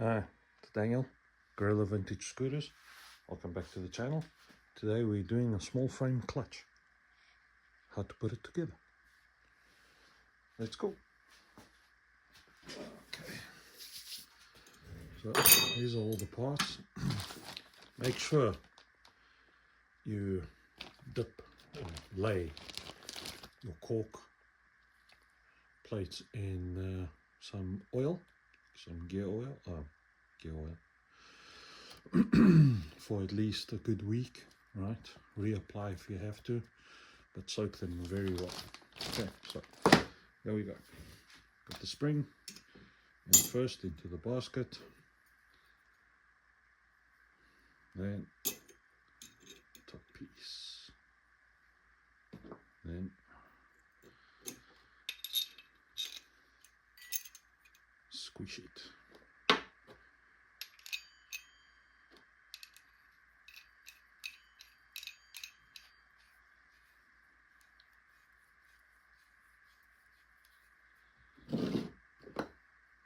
It's Daniel, Gorilla Vintage Scooters. Welcome back to the channel. Today we're doing a small frame clutch. How to put it together. Let's go. Okay. So these are all the parts. Make sure you dip or lay your cork plates in some oil, some gear oil, for at least a good week, right? Reapply if you have to, but soak them very well. Okay, so there we go. Got the spring, and first into the basket, then top piece, then squish it.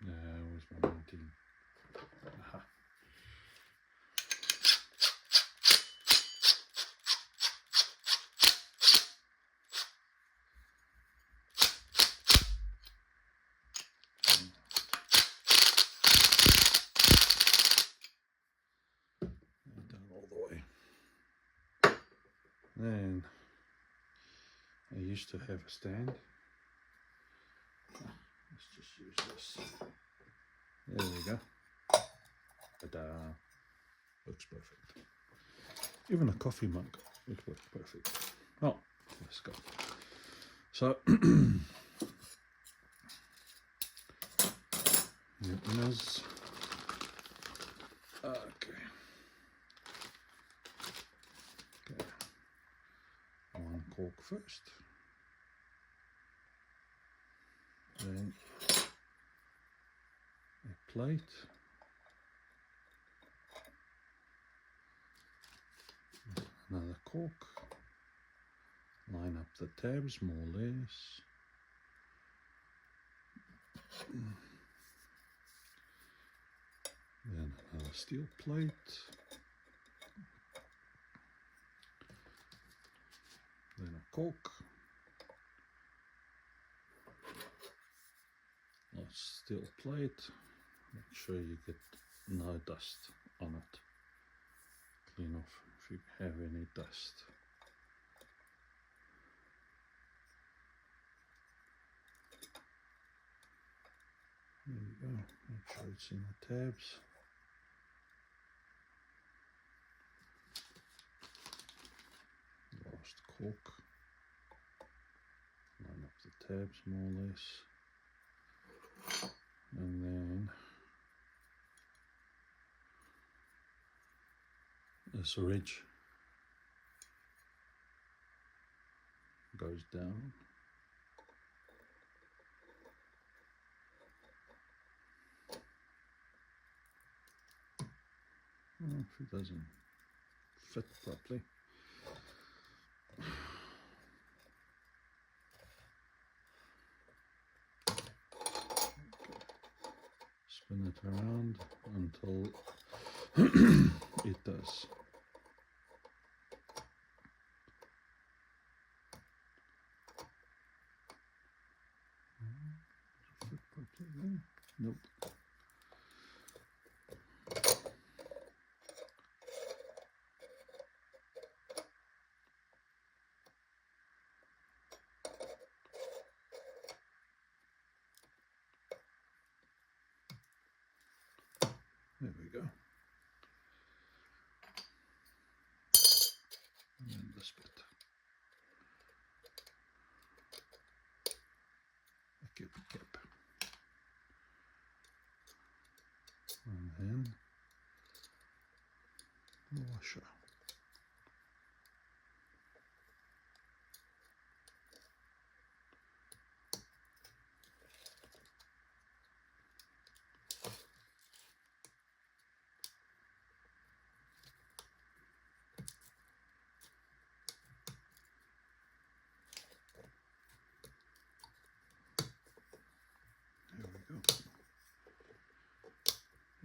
Where's my 19? Aha. Down all the way. Then I used to have a stand. Let's just use this. There we go. Ta-da! Looks perfect. Even a coffee mug would work perfect. Oh, let's go. So, your inners. Okay. One cork first. Then a plate. Another cork. Line up the tabs more or less. Then another steel plate. Then a cork. A steel plate. Make sure you get no dust on it. Clean off if you have any dust. There you go. Make sure it's in the tabs. Last cork. Line up the tabs more or less. And then this ridge goes down. If it doesn't fit properly. Spin it around until it does. Fit properly there? Nope. There we go. And this bit. A cap. And then a washer.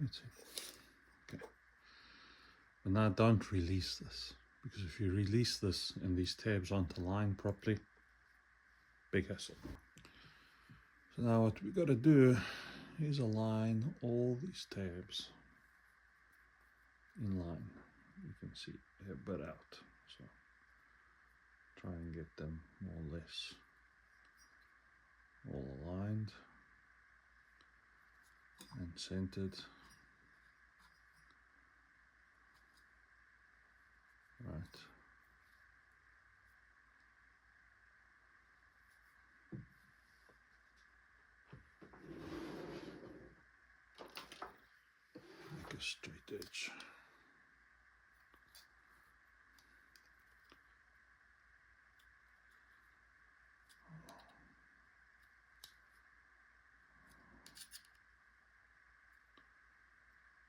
Let's see. Okay. And now don't release this, because if you release this and these tabs aren't aligned properly, big hassle. So now what we've got to do is align all these tabs in line. You can see a bit out, so try and get them more or less all aligned and centered. Right. Make a straight edge.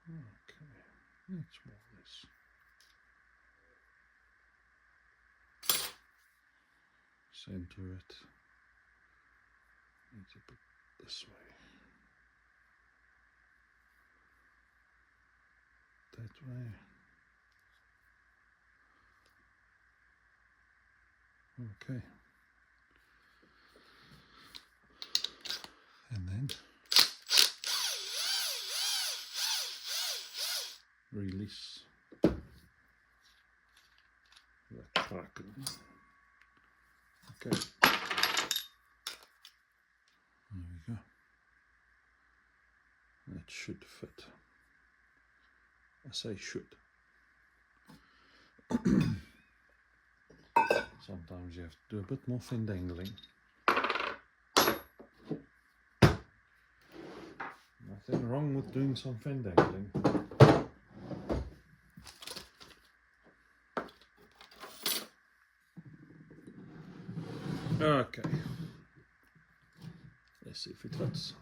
Okay, that's more or less. Center it. Need to put this way. That way. Okay. And then release the kraken. Okay. There we go. That should fit. I say should. Sometimes you have to do a bit more findangling. Nothing wrong with doing some findangling. Okay. Let's see if it fits.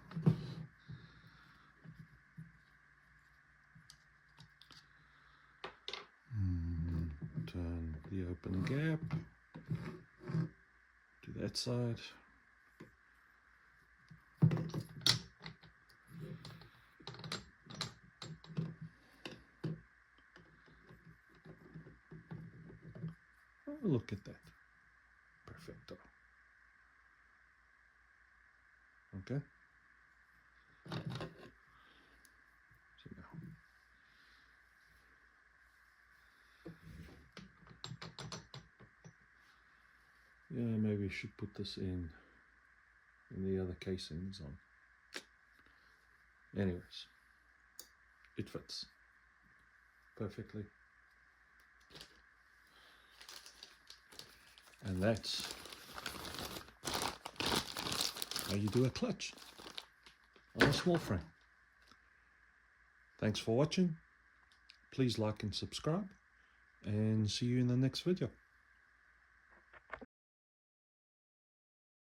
Turn the open gap to that side. Oh, look at that. Perfecto. Okay. So now. Yeah, maybe I should put this in the other casings on. Anyways, it fits perfectly. And that's how you do a clutch on a small frame. Thanks for watching. Please like and subscribe, and see you in the next video.